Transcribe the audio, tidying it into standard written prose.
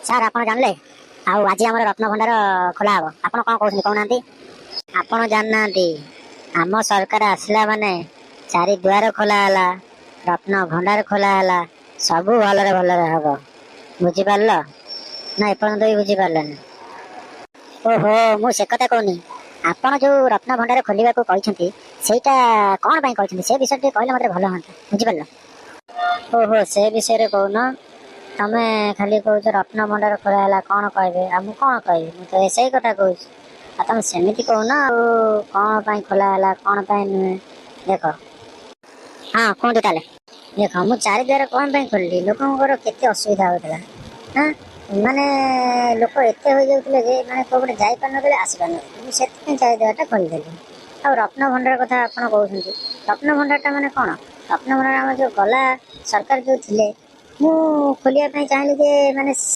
Sir ଆପଣ ଜାଣିଲେ ଆଉ ଆଜି ଆମର ରତ୍ନଭଣ୍ଡାର ଖୋଲା ହବ। ଆପଣ କ'ଣ କହୁଛନ୍ତି କହୁନାହାନ୍ତି? ଆପଣ ଜାଣିନାହାନ୍ତି, ଆମ ସରକାର ଆସିଲା ମାନେ ଚାରି ଦୁଆର ଖୋଲା ହେଲା, ରତ୍ନଭଣ୍ଡାର ଖୋଲା ହେଲା, ସବୁ ଭଲରେ ଭଲରେ ହବ। ବୁଝିପାରିଲ ନା ଏପର୍ଯ୍ୟନ୍ତ ବି ବୁଝିପାରିଲେନି? ଓହୋ, ମୁଁ ସେ କଥା କହୁନି। ଆପଣ ଯୋଉ ରତ୍ନଭଣ୍ଡାର ଖୋଲିବାକୁ କହିଛନ୍ତି ସେଇଟା କ'ଣ ପାଇଁ କହିଛନ୍ତି ସେ ବିଷୟରେ ଟିକେ କହିଲେ ମୋତେ ଭଲ ହୁଅନ୍ତା। ବୁଝିପାରିଲ? ଓହୋ, ସେ ବିଷୟରେ କହୁନ। ତମେ ଖାଲି କହୁଛ ରତ୍ନଭଣ୍ଡାର ଖୋଲା ହେଲା, କ'ଣ କହିବେ? ଆଉ ମୁଁ କ'ଣ କହିବି? ମୁଁ ତ ସେଇ କଥା କହୁଛି। ଆଉ ତମେ ସେମିତି କହୁନ ଆଉ କ'ଣ ପାଇଁ ଖୋଲା ହେଲା କ'ଣ ପାଇଁ ନୁହେଁ। ଦେଖ, ହଁ କୁହନ୍ତୁ ତାହେଲେ। ଦେଖ, ମୁଁ ଚାରି ଦ୍ୱାର କ'ଣ ପାଇଁ ଖୋଲିଲି? ଲୋକଙ୍କର କେତେ ଅସୁବିଧା ହେଉଥିଲା। ହଁ, ମାନେ ଲୋକ ଏତେ ହୋଇଯାଉଥିଲେ ଯେ ମାନେ କେଉଁପଟେ ଯାଇପାରୁନଥିଲେ ଆସିପାରୁନଥିଲେ। ମୁଁ ସେଥିପାଇଁ ଚାରି ଦ୍ୱାରଟା ଖୋଲିଦେଲି। ଆଉ ରତ୍ନଭଣ୍ଡାର କଥା ଆପଣ କହୁଛନ୍ତି, ରତ୍ନଭଣ୍ଡାରଟା ମାନେ କ'ଣ? ରତ୍ନଭଣ୍ଡାର ଆମର ଯେଉଁ ଗଲା ସରକାର ଯେଉଁ ଥିଲେ, ମୁଁ ଖୋଲିବା ପାଇଁ ଚାହିଁଲି ଯେ ମାନେ